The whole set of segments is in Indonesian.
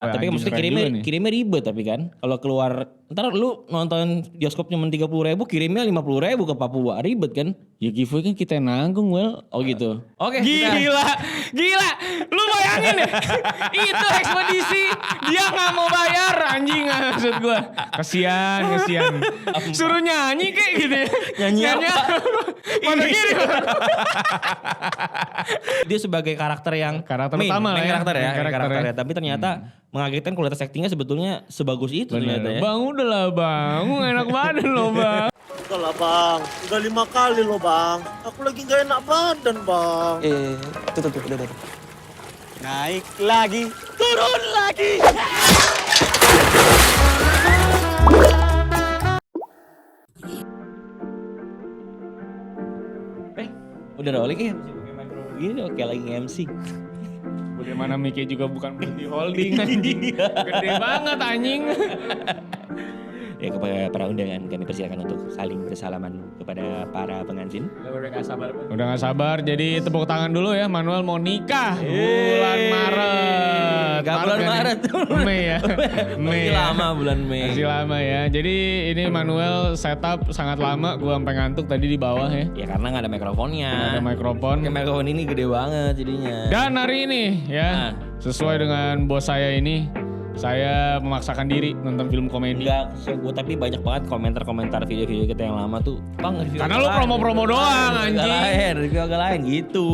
Tapi kan mesti kirimnya ribet tapi kan. Kalau keluar ntar lu nonton bioskop cuma 30.000 kirimnya 50.000 ke Papua, ribet kan? Ya giveaway kan kita yang nanggung, Wel. Oh gitu. Oke. Gila. Lu bayangin deh. Itu ekspedisi dia nggak mau bayar, anjing maksud gua. Kasian. Suruh nyanyi kayak gitu ya. Nyanyi apa? Mana gini. Dia sebagai karakter yang utama lah ya. Karakter ya. Tapi ternyata mengagetkan kualitas actingnya sebetulnya sebagus itu ternyata ya. Bang udahlah bang, enak badan loh bang. Udah lah bang, udah 5 kali loh bang. Aku lagi gak enak badan bang. Tuh, udah. Naik lagi, turun lagi. Udah rolling ya? Gini oke lagi MC. Udah mana mic juga bukan multi holding anjing. Gede banget anjing. Ya kepada para undangan kami persilakan untuk saling bersalaman kepada para pengantin. Udah gak sabar. Jadi tepuk tangan dulu ya. Manuel mau nikah bulan Maret. Gak bulan Maret. Mei ya. Masih lama bulan Mei. Masih lama ya. Jadi ini Manuel setup sangat lama. Gua sampai ngantuk tadi di bawah ya. Ya karena gak ada mikrofonnya. Gak ada mikrofon. Mikrofon ini gede banget jadinya. Dan hari ini ya sesuai dengan bos saya ini, saya memaksakan diri nonton film komedi. Enggak, gue tapi banyak banget komentar-komentar video-video kita yang lama tuh. Bang, review karena lu promo-promo doang anjing. Review agak lain gitu.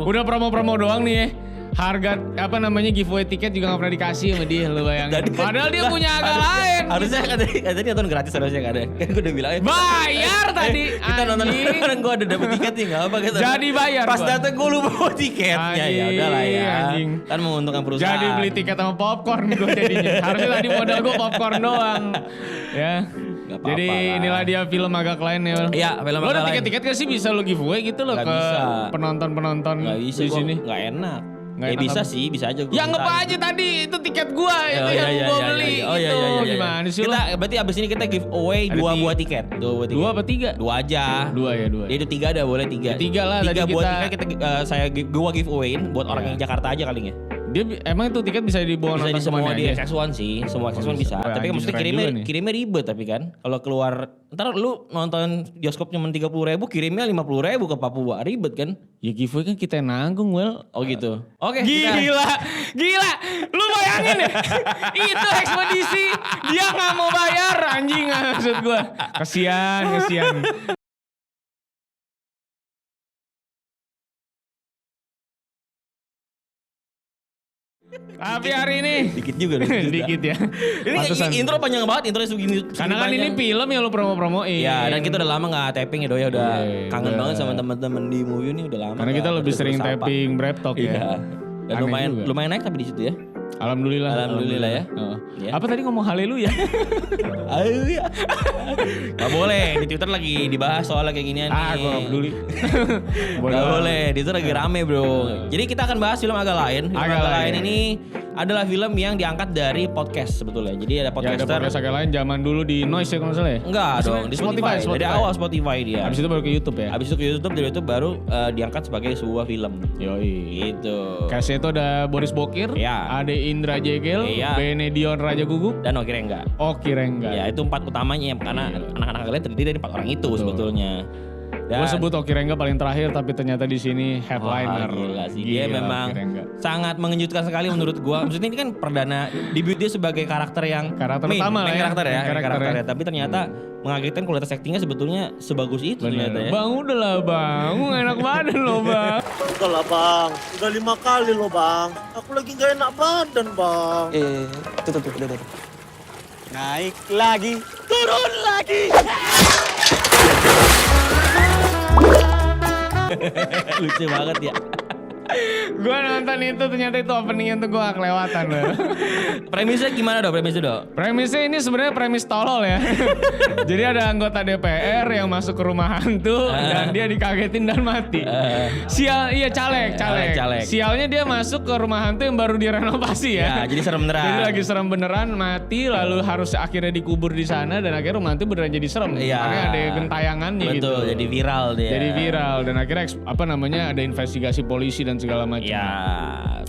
Udah promo-promo doang nih ya. Harga giveaway tiket juga gak pernah dikasih sama dia, lu bayangin. Padahal dia punya agak lain. Harusnya katanya nonton gratis harusnya kan ada. Kan gue udah bilang bayar tadi. Kita nonton orang gue ada dapet tiket nih enggak apa gitu. Jadi bayar. Pas dateng gue lupa bawa tiketnya. Ya udahlah ya. Anjing. Kan menguntungkan perusahaan. Jadi beli tiket sama popcorn gue jadinya. Harusnya tadi modal gue popcorn doang. Ya. Jadi inilah dia film agak lain ya. Iya, film agak lain. Lo ada tiket-tiket gak sih bisa lo giveaway gitu loh ke penonton-penonton di sini? Gak enak. Ya bisa sih, bisa aja. Ya anggap aja tadi itu tiket gua itu yang gua beli. Gimana sih lo? Berarti abis ini kita giveaway 2 buah tiket. 2 apa 3? 2 aja. 2 ya. Dia itu 3 ada boleh 3. 3 lah tadi 3 buah tiket gua giveawayin buat orang yang Jakarta aja kali ya. Dia emang itu tiket bisa dibawa bisa di semua di XX1 sih, semua XX1 bisa. Tapi kan mesti kirimnya ribet tapi kan. Kalau keluar ntar lu nonton bioskop cuma 30.000 kirimnya 50.000 ke Papua, ribet kan? Ya giveaway kan kita yang nanggung, Wel. Oh gitu. Oke. Gila. Lu bayangin deh. Itu ekspedisi dia nggak mau bayar, anjing maksud gua. Kasian. Tapi hari ini dikit juga dikit ya. Ini intro panjang banget, intro segini. Karena kan ini film yang lu promo-promoin. Ya, dan kita udah lama gak tapping ya, udah kangen banget sama teman-teman di movie ini udah lama. Karena kita lebih sering tapping Brep Talk ya. Dan lumayan naik tapi di situ ya. Alhamdulillah ya. Apa tadi ngomong haleluya? Haleluya. Gak boleh, di Twitter lagi dibahas soal kayak ginian nih. Gue gak peduli. Gak boleh, di Twitter lagi rame bro. Jadi kita akan bahas film agak lain. Agak lain ini adalah film yang diangkat dari podcast sebetulnya. Jadi ada podcaster. Ya ada podcast agak lain zaman dulu di Noise ya kalau salah ya? Enggak dong, di Spotify. Dari awal Spotify dia. Habis itu baru ke YouTube ya? Habis itu ke YouTube, dari YouTube baru diangkat sebagai sebuah film. Yoi. Gitu. Castnya itu ada Boris Bokir, ada Indra Jegel, Benedion Raja Gugup, dan Oki Rengga. Ya itu 4 utamanya karena anak-anak kalian terdiri dari 4 orang itu sebetulnya. Gue sebut Oki Rengga paling terakhir tapi ternyata di sini headliner. Gila sih. Dia memang sangat mengejutkan sekali menurut gue. Maksudnya ini kan perdana debut dia sebagai karakter yang utama lah ya. Karakter ya. Tapi ternyata mengagetkan kualitas actingnya sebetulnya sebagus itu ternyata ya. Bang udahlah bang, enak badan loh bang. Udah lah bang, udah 5 kali loh bang. Aku lagi gak enak badan bang. Tuh, udah. Naik lagi, turun lagi. Lucu banget ya. Gue nonton itu ternyata itu openingnya tuh gue gak kelewatan loh. Premisnya gimana dong? Premisnya ini sebenarnya premis tolol ya. Jadi ada anggota DPR yang masuk ke rumah hantu dan dia dikagetin dan mati. Caleg. Sialnya dia masuk ke rumah hantu yang baru direnovasi ya. Jadi serem beneran. Jadi lagi serem beneran, mati lalu harus akhirnya dikubur di sana dan akhirnya rumah hantu beneran jadi serem. Karena ada gentayangannya gitu. Betul, jadi viral dia. Dan akhirnya ada investigasi polisi dan segala macam. Ya,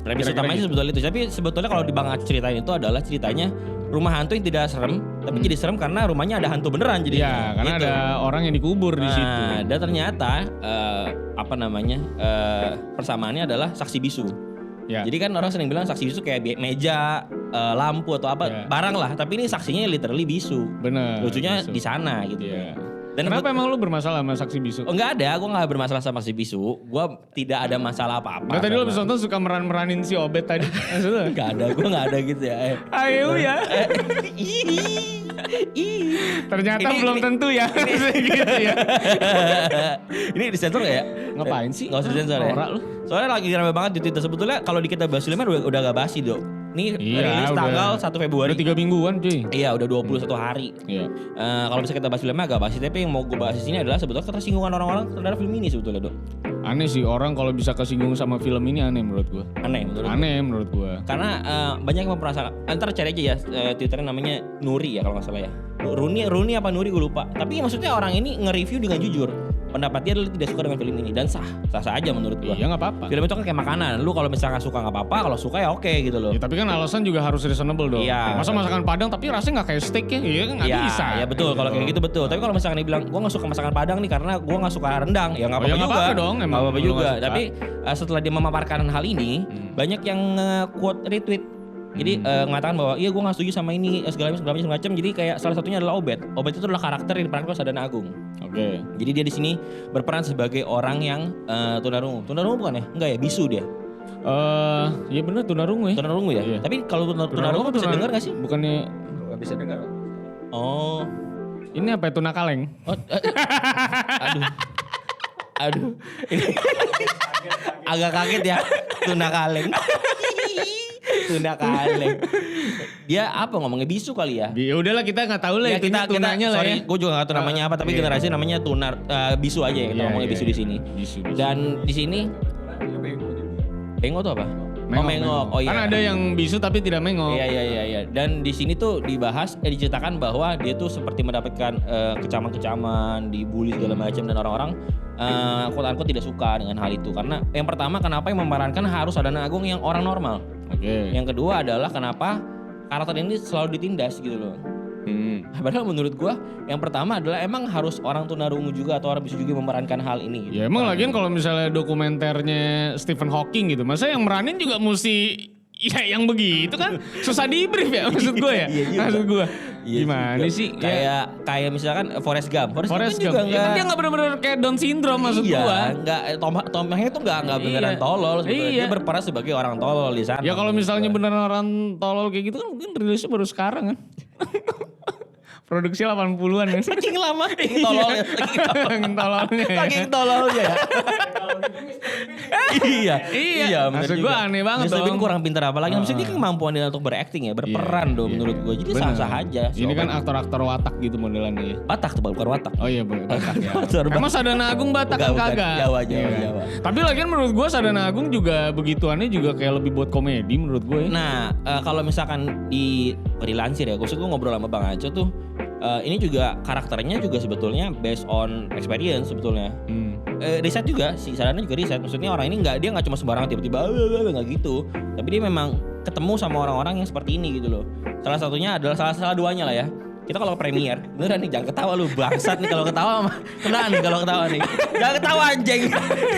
premis utamanya sebetulnya itu. Tapi sebetulnya kalau di Bang Aco ceritain itu adalah ceritanya rumah hantu yang tidak serem, tapi jadi serem karena rumahnya ada hantu beneran jadi. Iya, karena gitu. ada orang yang dikubur di situ. Dan ternyata persamaannya adalah saksi bisu. Ya. Jadi kan orang sering bilang saksi bisu kayak meja, lampu atau apa barang lah, tapi ini saksinya literally bisu. Bener. Lucunya bisu. di sana gitu. Iya. Dan kenapa emang lu bermasalah sama saksi bisu? Oh, enggak ada, gue gak bermasalah sama si bisu. Gue tidak ada masalah apa-apa. Nggak, tadi lu abis nonton suka meran-meranin si Obet tadi. Maksudnya? Gak ada, gue gak ada gitu ya. Ayo ya. Ternyata belum tentu ya. Gitu ya. Ini disensor gak ya? Ngapain sih? Gak usah disensor ya. Norak lu. Soalnya lagi rame banget di Twitter. Sebetulnya kalau di kita bahas filmnya udah gak basi dok. Ini rilis tanggal 1 Februari. Udah 3 mingguan cuy. Iya udah 21 hari. Iya. Kalau bisa kita bahas filmnya agak basi. Tapi yang mau gue bahas di sini adalah sebetulnya ketersinggungan orang-orang terhadap film ini sebetulnya dok. Aneh sih orang kalau bisa kesinggung sama film ini aneh menurut gua. Menurut gua. Karena banyak yang memperasaan. Ntar cari aja ya Twitternya namanya Nuri ya kalau nggak salah ya. Runi apa Nuri gue lupa. Tapi maksudnya orang ini nge-review dengan jujur. Pendapat dia adalah tidak suka dengan film ini dan sah aja menurut gua. Iya nggak apa-apa. Film itu kan kayak makanan. Lu kalau misalnya nggak suka nggak apa-apa, kalau suka ya oke gitu loh. Ya, tapi kan alasan juga harus reasonable dong. Iya. Masa masakan Padang tapi rasanya nggak kayak steak ya? Iya kan nggak bisa. Ya betul. Kalau kayak gitu betul. Tapi kalau misalkan dia bilang gua nggak suka masakan Padang nih karena gua nggak suka rendang, ya nggak apa-apa juga. Apa-apa dong. Nggak apa-apa juga. Tapi setelah dia memaparkan hal ini, banyak yang quote retweet. Jadi mengatakan bahwa iya gue gak setuju sama ini segala macam. Jadi kayak salah satunya adalah Obet. Obet itu adalah karakter yang diperankan oleh Sadana Agung. Oke. Jadi dia di sini berperan sebagai orang yang tunarungu. Tunarungu bukan ya? Enggak ya, bisu dia. Iya bener tunarungu ya. Tunarungu ya. Iya. Tapi kalau tunarungu bisa dengar gak sih? Bukannya Gak bisa dengar. Oh. ini apa ya, tuna kaleng? Oh, aduh. Ini agak kaget ya, tuna kaleng. Tuna kaleng. Dia apa ngomongnya bisu kali ya? Ya udahlah kita nggak tahu lah Ya, itu tunanya lah sorry, ya. gue juga nggak tahu namanya apa, tapi generasi namanya tunar bisu aja ya. Kita ngomongnya bisu di sini. Bisu. Dan di sini bengok tuh apa? Mengok. Oh iya. Kan ada yang bisu tapi tidak mengok. Iya. Dan di sini tuh diceritakan bahwa dia tuh seperti mendapatkan kecaman-kecaman, dibully segala macam dan orang-orang quote-unquote tidak suka dengan hal itu. Karena yang pertama kenapa yang memerankan harus Sadana Agung yang orang normal. Oke. Yang kedua adalah kenapa karakter ini selalu ditindas gitu loh. Padahal menurut gua yang pertama adalah emang harus orang tunarungu juga atau orang bisa juga memerankan hal ini gitu. Ya emang lagian kalau misalnya dokumenternya Stephen Hawking gitu, masa yang meranin juga mesti ya yang begitu kan susah di brief ya maksud gue ya. Maksud gue gimana sih kayak misalkan Forrest Gump. Forrest Gump juga ya kan dia nggak benar-benar kayak Down syndrome maksud gue. Enggak Tom Hanks itu enggak beneran tolol sebetulnya. Dia berperan sebagai orang tolol di sana. Ya kalau misalnya beneran orang tolol kayak gitu kan mungkin rilisnya baru sekarang kan. Produksi 80-an kan. Saking lama. Saking tololnya ya. Iya. Maksud gue aneh banget dong. dong. Kurang pintar apa lagi. Maksudnya dia kemampuan dia untuk berakting ya. Berperan dong menurut gue. Jadi sah-sah aja. Ini kan aktor-aktor watak gitu modelannya ya. Batak tuh bukan watak. Oh iya Batak ya. Emang Sadana Agung Batak kan kagak. Jawa. Tapi lagian menurut gue Sadana Agung juga begituannya juga kayak lebih buat komedi menurut gue ya. Nah kalau misalkan dilansir ya. Gue ngobrol sama Bang Aco tuh. Ini juga karakternya juga sebetulnya based on experience sebetulnya. Riset juga si Sadana juga riset. Maksudnya orang ini dia nggak cuma sembarangan tiba-tiba nggak gitu. Tapi dia memang ketemu sama orang-orang yang seperti ini gitu loh. Salah satunya adalah salah duanya lah ya. Kita kalau premier, beneran nih jangan ketawa lu bangsat nih kalau ketawa mah. Kena nih kalau ketawa nih. Jangan ketawa anjing.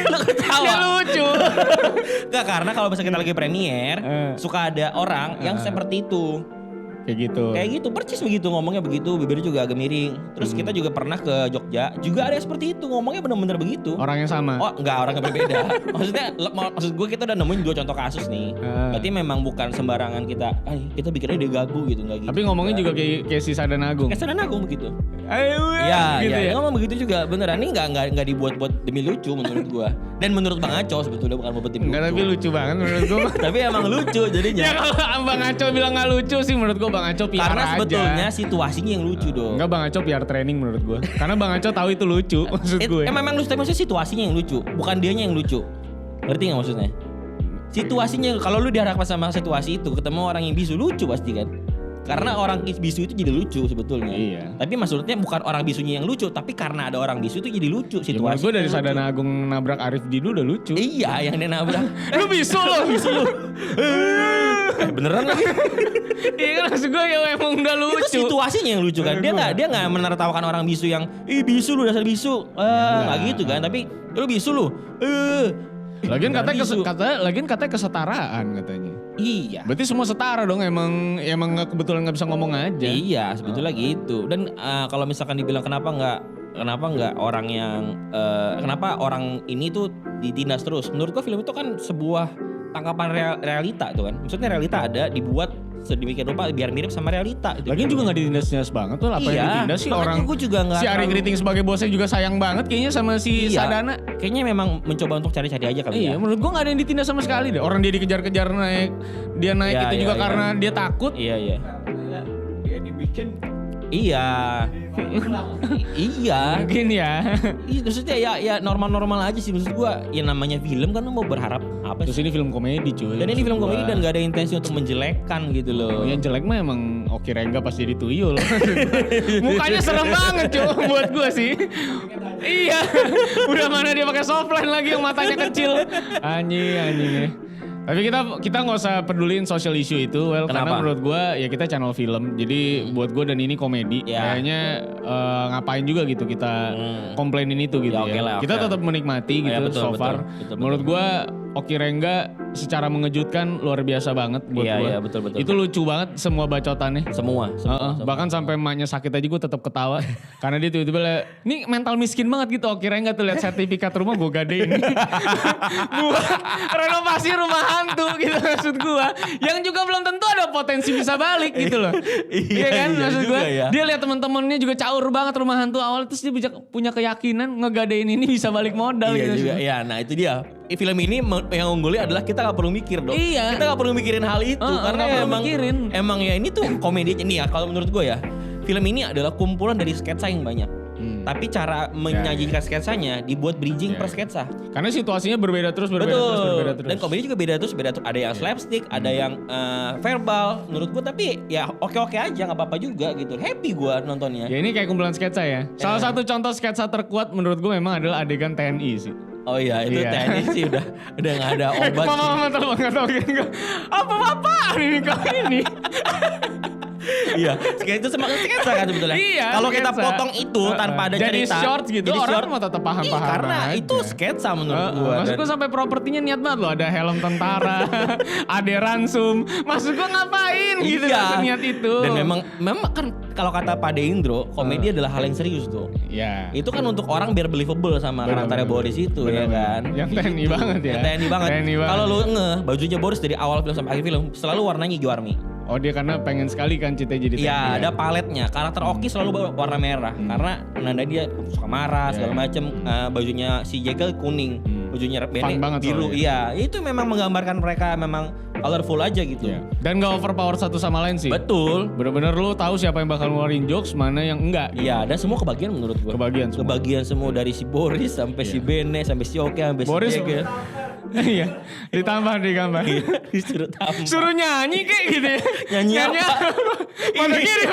Lu ketawa. Ya lucu. Enggak karena kalau misalnya kita lagi premier, suka ada orang yang seperti itu. Kayak gitu percis begitu ngomongnya begitu, bibirnya juga agak miring. Terus kita juga pernah ke Jogja, juga ada seperti itu ngomongnya benar-benar begitu. Orang yang sama? Oh enggak, orang yang berbeda. Maksud gue kita udah nemuin 2 contoh kasus nih. Berarti memang bukan sembarangan kita bikinnya dia gagu gitu, enggak gitu. Tapi ngomongnya juga kayak si Sadana Agung. Kayak Sadana Agung begitu. Iya, gitu ya. Ngomong begitu juga beneran. Ini enggak dibuat-buat demi lucu menurut gue. Dan menurut Bang Aco sebetulnya bukan buat demi lucu. Enggak, tapi lucu banget menurut gue. Tapi emang lucu jadinya. Ya kalau Bang Aco bilang enggak lucu sih menurut gue Bang Aco PR karena aja. sebetulnya situasinya yang lucu dong. Enggak, Bang Aco PR training menurut gue. Karena Bang Aco tahu itu lucu maksud gue. Memang lucu, tapi maksudnya situasinya yang lucu, bukan dianya yang lucu. Ngerti gak maksudnya? Situasinya, kalau lu dihadapkan sama situasi itu, ketemu orang yang bisu, lucu pasti kan? Karena orang bisu itu jadi lucu sebetulnya. Iya. Tapi maksudnya bukan orang bisunya yang lucu, tapi karena ada orang bisu itu jadi lucu situasi. Gue dari Sadana Agung nabrak Arif Didu udah lucu. Iya, yang dia nabrak. Lu bisu lo. Beneran lagi. Iya kan maksud gue ya emang udah lucu. Itu situasinya yang lucu kan. Dia nggak menertawakan orang bisu yang, bisu lu dasar bisu. Nggak gitu kan. Tapi lu bisu lu. Lagian katanya kesetaraan katanya. Iya. Berarti semua setara dong, emang kebetulan nggak bisa ngomong aja. Iya, sebetulnya gitu. Dan kalau misalkan dibilang kenapa nggak orang yang kenapa orang ini tuh ditindas terus? Menurut gua film itu kan sebuah tangkapan realita tuh kan. Maksudnya realita ada dibuat sedemikian rupa biar mirip sama realita. Lagian juga nggak ditindas banget tuh. Apa yang ditindas sih orang? Gue juga nggak. Si Ari Kriting sebagai bosnya juga sayang banget kayaknya sama si Sadana. Kayaknya memang mencoba untuk cari-cari aja kali ya. Iya, menurut gua nggak ada yang ditindas sama sekali deh. Orang dia dikejar-kejar naik, dia naik itu juga karena dia takut. Iya. Dia dibikin. Iya. Iya. Mungkin ya. Iya, maksudnya ya normal-normal aja sih maksud gua. Ya namanya film kan lu mau berharap apa Terus sih? ini film komedi cuy. Dan ini film komedi dan gak ada intensi untuk menjelekkan gitu loh. Yang jelek mah emang Oki Rengga pas jadi tuyul. Mukanya serem banget cuy buat gua sih. Iya. Udah mana dia pakai softline lagi yang matanya kecil. Anjing. Tapi kita nggak usah peduliin social issue itu, karena menurut gue ya kita channel film, jadi buat gue dan ini komedi, kayaknya ngapain juga gitu kita komplainin itu gitu ya. Kita tetap menikmati gitu so far. Menurut gue Oki Rengga secara mengejutkan luar biasa banget buat gue. Iya betul. Itu lucu banget semua bacotannya. Semua. Bahkan sampai emaknya sakit aja gue tetap ketawa karena dia tiba-tiba ini mental miskin banget gitu Oki Rengga tuh lihat sertifikat rumah gue gadein. Buat renovasi rumah hantu gitu maksud gue. Yang juga belum tentu ada potensi bisa balik gitu loh. Iya kan maksud gue. Ya. Dia lihat teman-temannya juga caur banget rumah hantu awal terus dia punya keyakinan ngegadein ini bisa balik modal gitu. Juga. Iya, nah itu dia. Film ini yang unggulnya adalah kita gak perlu mikir dong. Iya. Kita gak perlu mikirin hal itu karena emang ya ini tuh komedinya nih ya kalau menurut gue ya. Film ini adalah kumpulan dari sketsa yang banyak. Tapi cara menyajikan sketsanya dibuat bridging per sketsa. Karena situasinya berbeda terus. Dan komedi juga beda terus. Ada yang slapstick, ada yang verbal. Menurut gue tapi ya oke-oke aja, nggak apa-apa juga gitu. Happy gue nontonnya. Ya ini kayak kumpulan sketsa ya. Salah satu contoh sketsa terkuat menurut gue memang adalah adegan TNI sih. Oh iya itu TNI sih udah nggak ada obat. Mama tolong nggak tahu apa-apaan ini kali ini. Iya, itu sketsa kan sebetulnya. Iya, kalau kita potong itu tanpa ada jadi cerita, short gitu, jadi orang mau tetap paham-paham. Karena aja. Itu sketsa menurut gua. Maksud gua sampai propertinya niat banget loh, ada helm tentara, ada ransum. Maksud gua ngapain gitu niat itu. Dan memang kan kalau kata Pak Deindro, komedi adalah hal yang serius tuh. Iya. Itu kan untuk orang biar believable sama karakternya Boris itu ya kan. Yang TNI banget ya. TNI banget. Kalau lu bajunya Boris dari awal film sampai akhir film selalu warnanya hijau army. Oh dia karena pengen sekali kan Cita jadi TNI. Iya ada paletnya. Karakter Oki selalu warna merah karena nanda dia suka marah segala macem. Bajunya si Jekyll kuning, bajunya Bene biru. Iya itu memang menggambarkan mereka memang colorful aja gitu. Dan gak overpower satu sama lain sih. Betul. Bener-bener lu tahu siapa yang bakal ngeluarin jokes, mana yang enggak. Iya dan semua kebagian menurut gua. Kebagian semua dari si Boris sampai si Bene sampai si Oki sampai si Jekyll. Iya, ditambah disuruh tambah. Suruh nyanyi kayak gitu ya. Nyanyi apa? Mana kiri.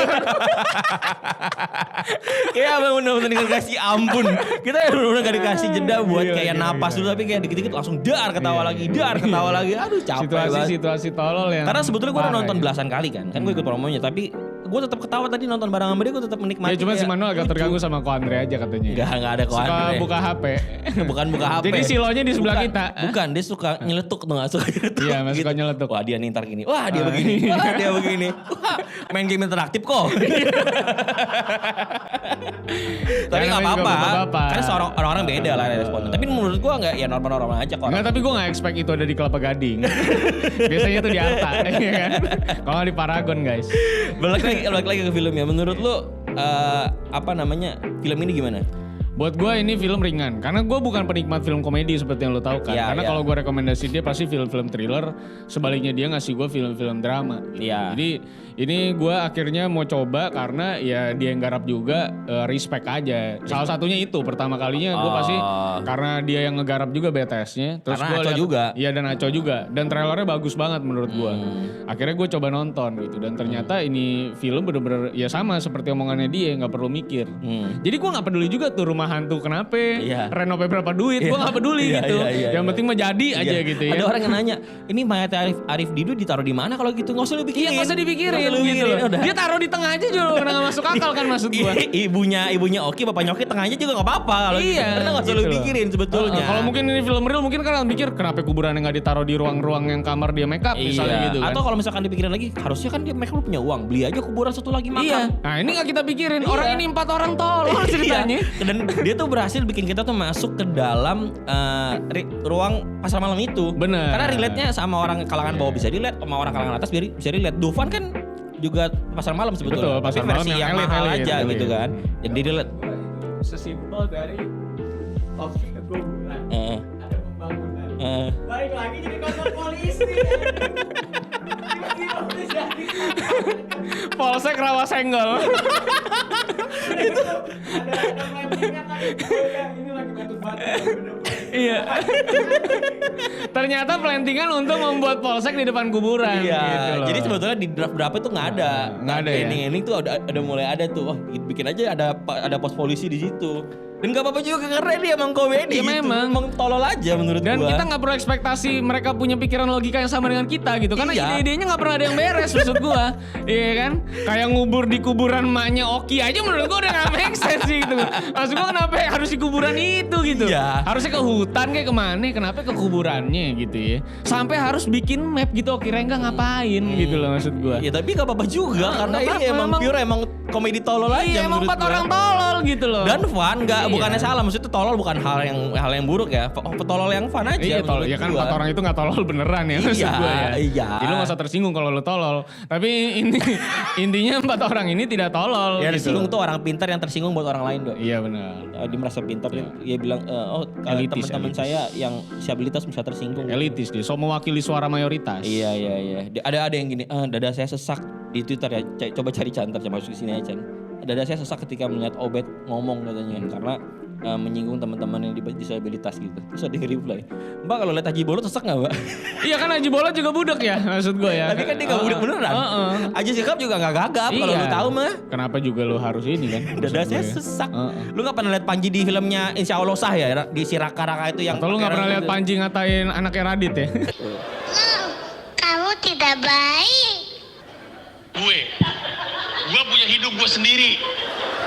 Kayak bener-bener dikasih ampun. Kita bener-bener gak dikasih jeda buat kayak napas dulu tapi kayak dikit-dikit langsung ketawa lagi. Aduh capek Situasi tolol ya. Karena sebetulnya gue udah nonton belasan kali kan gue ikut promonya tapi gue tetap ketawa tadi nonton bareng sama dia gue tetap menikmati. Ya cuma si Manuel agak terganggu sama Ko Andre aja katanya. Enggak ada Ko Andre. Suka buka HP. Bukan buka HP. Jadi silonya di sebelah kita. Bukan, dia suka nyeletuk tuh gak suka nyeletuk. Iya, masih suka nyeletuk. Wah dia nih ntar gini. Wah dia begini. Wah dia begini. Wah main game interaktif kok. Tapi gak apa-apa. Kan orang-orang beda lah responnya. Tapi menurut gue gak ya normal-normal aja kok. Enggak, tapi gue gak expect itu ada di Kelapa Gading. Biasanya tuh di Arta. Kan? Kalau gak di Paragon guys. Balik lagi ke filmnya. Menurut lu film ini gimana? Buat gue ini film ringan, karena gue bukan penikmat film komedi seperti yang lo tahu kan. Karena kalau gue rekomendasi dia pasti film-film thriller, sebaliknya dia ngasih gue film-film drama. Jadi ini gue akhirnya mau coba karena ya dia yang garap juga, respect aja. Salah satunya itu pertama kalinya gue pasti karena dia yang ngegarap juga BTS-nya. Terus karena Aco juga. Iya dan Aco juga. Dan trailernya bagus banget menurut gue. Akhirnya gue coba nonton gitu dan ternyata ini film bener-bener ya sama seperti omongannya dia, nggak perlu mikir. Jadi gue nggak peduli juga tuh rumah hantu kenapa, renove berapa duit, gue nggak peduli gitu. Yang penting mah jadi aja gitu ya. Ada orang yang nanya, ini mayat Arif Didu ditaruh di mana kalau gitu? Nggak usah dipikirin. Iya nggak usah dipikirin gitu loh. Dia taruh di tengah aja juga nggak masuk akal kan maksud gue. Ibunya Oki, bapaknya Oki tengahnya juga nggak apa-apa. Karena nggak usah lu pikirin sebetulnya. Kalau mungkin ini film real mungkin kan mikir kenapa kuburannya nggak ditaruh di ruang-ruang yang kamar dia make up misalnya gitu kan. Atau kalau misalkan dipikirin lagi, harusnya kan dia mereka punya uang, beli aja kuburan satu lagi makam. Iya. Nah ini nggak kita pikirin. Orang ini 4 orang tolol ceritanya. Dan dia tuh berhasil bikin kita tuh masuk ke dalam ruang pasar malam itu. Bener. Karena relate-nya sama orang kalangan bawah bisa relate, sama orang kalangan atas bisa relate. Dufan kan juga pasar malam sebetulnya. Betul, pasar malam versi yang mahal aja gitu kan. Jadi relate. Sesimpel dari objek kuburan. Ada pembangunan. Balik lagi jadi kantor polisi. Tiba-tiba udah jadi. Polsek Rawasenggol. Itu ada mancingnya kan. Ini lagi batu-batu. Iya. Ternyata plantingan untuk membuat polsek di depan kuburan. Iya. Gitu Jadi sebetulnya di draft itu nggak ada. Nggak ada ya. Ini tuh ada mulai ada tuh. Bikin aja ada pos polisi di situ. Dan gak apa-apa juga karena dia emang komedi ya, gitu. Memang tolol aja menurut dan gua. Dan kita gak perlu ekspektasi mereka punya pikiran logika yang sama dengan kita gitu. Karena ide-idenya gak pernah ada yang beres maksud gua. Iya kan? Kayak ngubur di kuburan emaknya Oki aja menurut gua udah gak make sense gitu. Maksud gua kenapa harus di kuburan itu gitu. Iya. Harusnya ke hutan kayak kemana, kenapa ke kuburannya gitu ya. Sampai harus bikin map gitu Oki Rengga ngapain gitu loh maksud gua. Ya tapi gak apa-apa juga karena ini emang pure emang komedi tolol aja. Iya emang 4 orang tolol gitu loh. Dan fun bukannya salah, maksudnya tolol bukan hal yang buruk ya. Petolol yang fun aja. Iya tolol, ya kan 4 orang itu gak tolol beneran ya maksud gue ya. Iya. Jadi lu gak usah tersinggung kalau lu tolol. Tapi intinya 4 orang ini tidak tolol. Ya gitu. tersinggung tuh orang pintar yang tersinggung buat orang lain dong. Iya benar. Dia merasa pintar, dia bilang, teman-teman saya yang disabilitas bisa tersinggung. Elitis dia, so mewakili suara mayoritas. Iya. Ada yang gini, dada saya sesak di Twitter ya. Coba cari Chan, masuk ke sini aja Chan. Dada saya sesak ketika melihat Obet ngomong katanya karena menyinggung teman-teman yang disabilitas gitu. Terus ada yang reply, Mbak kalau lihat Haji Bolot sesak gak Mbak? Iya kan Haji Bolot juga budak ya maksud gue ya. Tapi kan dia gak budak beneran. Haji Sikap juga gak gagap kalau lu tahu mah. Kenapa juga lu harus ini kan? Dada saya sesak. Lu gak pernah lihat Panji di filmnya Insya Allah Sah ya? Di si Raka-Raka itu yang... Atau lu gak pernah lihat Panji ngatain anaknya Radit ya? Kamu tidak baik. Gue punya hidup gue sendiri.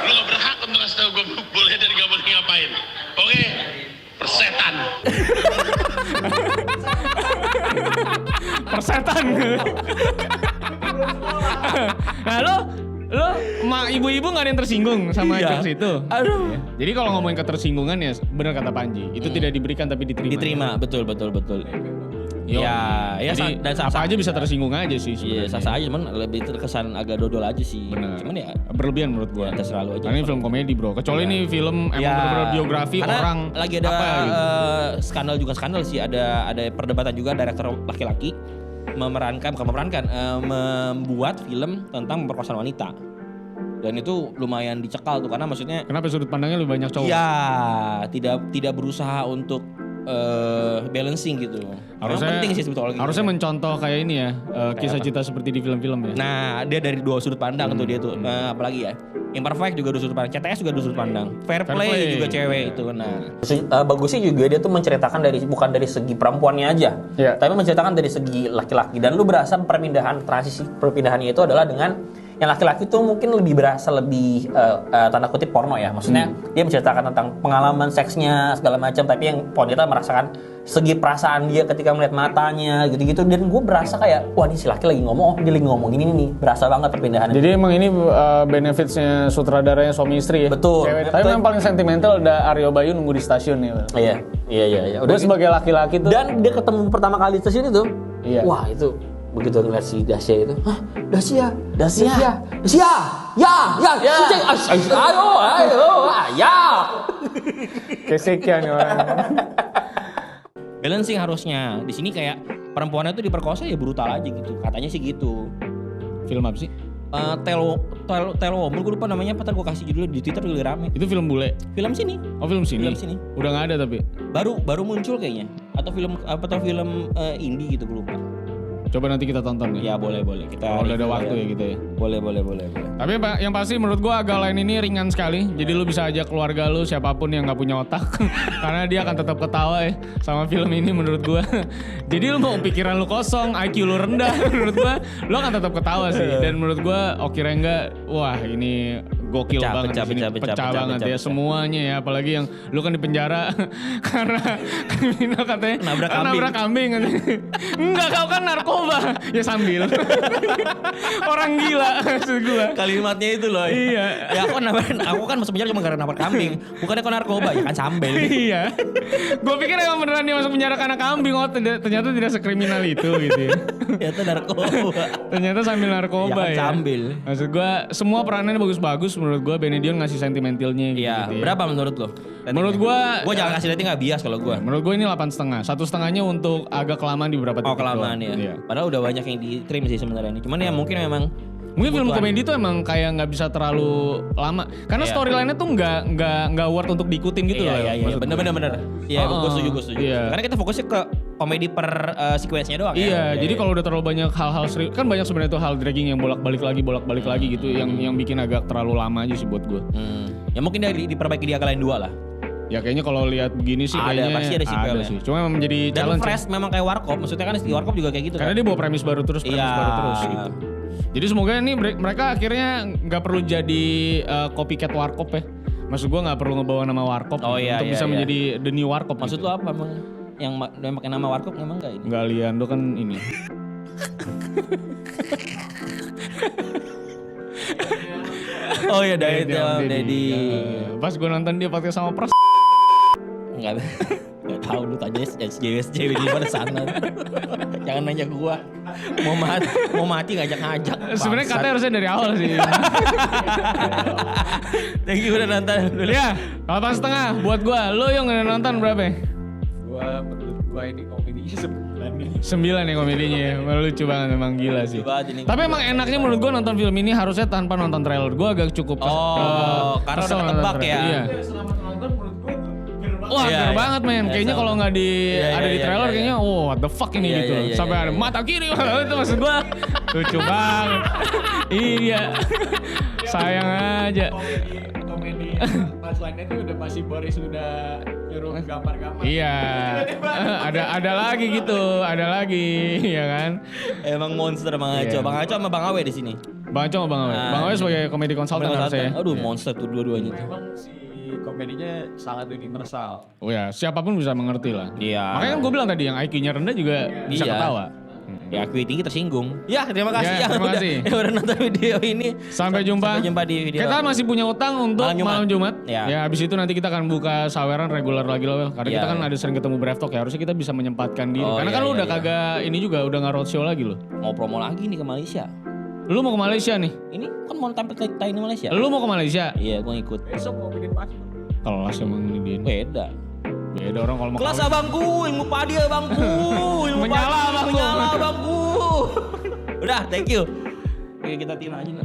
Lu gak berhak untuk ngasih tau gue boleh dan gak boleh ngapain. Oke? Persetan. Persetan. Nah lo ibu-ibu gak ada yang tersinggung sama jokes itu. Aduh. Jadi kalau ngomongin ketersinggungan ya benar kata Panji. Itu tidak diberikan tapi diterima. Diterima, betul. Ya, dan sah aja bisa tersinggung aja sih sebenarnya. Iya, sah aja cuman lebih terkesan agak dodol aja sih. Bener. Cuman ya berlebihan menurut gua. Ya, terserah lu aja. Karena ini film komedi, Bro. Kecuali ini film emang bener-bener biografi orang lagi ada gitu. skandal sih, ada perdebatan juga direktur laki-laki membuat film tentang pemerkosaan wanita. Dan itu lumayan dicekal tuh karena maksudnya kenapa sudut pandangnya lebih banyak cowok? Iya, tidak berusaha untuk balancing gitu. Harusnya penting sih sebetulnya. Harusnya mencontoh kayak ini ya, kisah cinta seperti di film-film ya. Nah, dia dari 2 sudut pandang tuh dia tuh. Apalagi ya, Imperfect juga 2 sudut pandang, CTS juga 2 sudut pandang, Fair Play juga cewek itu. Nah, bagusnya juga dia tuh menceritakan bukan dari segi perempuannya aja, tapi menceritakan dari segi laki-laki. Dan lu berasa transisi perpindahannya itu adalah dengan yang laki-laki tuh mungkin berasa lebih tanda kutip porno ya. Maksudnya dia menceritakan tentang pengalaman seksnya segala macam, tapi yang wanita merasakan segi perasaan dia ketika melihat matanya gitu-gitu. Dan gue berasa kayak wah ini si laki lagi ngomong, dia lagi ngomong ini nih, berasa banget perbedaan. Jadi emang ini benefitsnya sutradaranya suami istri ya. Betul. Tapi yang paling sentimental ada Aryo Bayu nunggu di stasiun ya. Iya. Udah sebagai laki-laki tuh. Dan dia ketemu pertama kali di stasiun itu. Iya. Wah itu begitu ngeliat si Dasya itu, Dasya, ya, ayo, ya. Kesekian orang. Balancing harusnya. Di sini kayak perempuannya tuh diperkosa ya brutal aja gitu. Katanya sih gitu. Film apa sih? Telo Woman, gue lupa namanya apa, ntar gue kasih judulnya di Twitter juga rame. Itu film bule? Film sini. Oh film sini? Film sini. Udah gak ada tapi? Baru muncul kayaknya. Atau film indie gitu, gue lupa. Coba nanti kita tonton ya? Ya boleh. Kita kalau udah ada waktu ya gitu ya? Boleh. Tapi yang pasti menurut gue Aga Line ini ringan sekali. Jadi lu bisa ajak keluarga lu, siapapun yang gak punya otak. Karena dia akan tetap ketawa ya sama film ini menurut gue. Jadi lu mau pikiran lu kosong, IQ lu rendah, menurut gue lu akan tetap ketawa sih. Dan menurut gue Oki Rengga, wah ini gokil banget. Pecah banget ya semuanya ya. Apalagi yang lu kan di penjara karena kriminal katanya nabrak kambing. Enggak, kau kan narkoba. Ya sambil. Orang gila maksud gue. Kalimatnya itu loh. Iya. Ya aku kan masuk penjara cuma karena nabrak kambing. Bukannya kau narkoba, ya kan sambil. Iya. Gue pikir emang beneran dia masuk penjara karena kambing. Oh ternyata tidak sekriminal itu gitu ya. Ternyata narkoba. Ternyata sambil narkoba ya. Sambil. Maksud gue semua peranannya bagus-bagus. Menurut gue Benedion ngasih sentimentalnya gitu. Iya. Ya. Berapa menurut lo? Menurut gue jangan kasih rating, gak bias kalau gue. Menurut gue ini 8,5. 1,5-nya untuk agak kelamaan di beberapa titik. Oh kelamaan ya. Iya. Padahal udah banyak yang di-trim sih sebenarnya ini. Cuman ya mungkin memang film komedi tuh emang kayak nggak bisa terlalu lama karena storyline-nya tuh nggak worth untuk diikutin gitu loh. Iya, bener. Iya, gue setuju. Iya. Karena kita fokusnya ke komedi per sequence-nya doang. Iya, jadi kalau udah terlalu banyak hal-hal serius, kan banyak sebenarnya tuh hal dragging yang bolak-balik lagi gitu, yang bikin agak terlalu lama aja sih buat gue. Ya mungkin diperbaiki di Aga Line 2 lah. Ya kayaknya kalau lihat begini sih kayaknya pasti ada sequelnya sih. Cuma memang menjadi dan challenge. fresh memang kayak Warkop. Maksudnya kan di Warkop juga kayak gitu. Karena dia bawa premis baru terus gitu. Jadi semoga ini mereka akhirnya nggak perlu jadi copycat Warkop ya. Maksud gue nggak perlu ngebawa nama Warkop untuk bisa menjadi the new Warkop. Maksud gitu. lu apa emang? Yang pakai nama Warkop emang nggak ini? Nggak, Liando kan ini. Oh iya, Dedi. Pas gue nonton dia pakai sama pers. Enggak tahu, lu tanya SJWSJ di mana sana. Jangan nanya gua. Mau mati ngajak-ngajak. Sebenarnya katanya harusnya dari awal sih. Thank you udah nonton. Ya, 8,5 buat gua. Lu yang udah nonton berapa? Gua ini komedinya 9 ya komedinya ya. Lucu banget, memang gila sih. Tapi emang enaknya menurut gua nonton film ini harusnya tanpa nonton trailer. Gua agak cukup karena udah ketebak ya. Iya. selama nonton menurut gue itu Wah, keren banget men. Kayaknya kalau nggak ada di trailer kayaknya what the fuck ini gitu. Sampai ada mata kiri itu maksud gua. Lucu banget. Iya. Sayang aja. komedi punchline-nya itu udah pasti Boris udah nyuruh gambar-gambar. Iya. Ada lagi gitu, ada lagi, ya kan? Emang monster Bang Aco. Bang Aco sama Bang Awe di sini. Bang Aco sama Bang Awe. Bang Awe sebagai komedi konsultan harusnya ya. Aduh, monster tuh dua-duanya tuh. Memang si komedinya sangat universal. Oh ya, siapapun bisa mengerti lah. Iya. Makanya kan gue bilang tadi yang IQ-nya rendah juga bisa ketawa. Ya, IQ tinggi tersinggung. Ya, terima kasih ya. Terima kasih. Udah nonton video ini. Sampai jumpa di video. Kita masih punya utang untuk malam Jumat. Ya. Habis itu nanti kita akan buka saweran reguler lagi loh. Karena kita kan ada sering ketemu Brave Talk ya. Harusnya kita bisa menyempatkan diri. Karena kan lu udah kagak ini juga udah nggak roadshow lagi loh. Mau promo lagi nih ke Malaysia. Lu mau ke Malaysia nih? Ini kan mau tampil ke di Malaysia. Lu mau ke Malaysia? Iya, gua ikut. Besok mau bikin pas. Kelas emang ini dia. Beda. Beda orang kalau mau kelas abangku, ilmu padi abangku, ilmu menyala abangku. Udah, thank you. Oke, kita tim aja nih.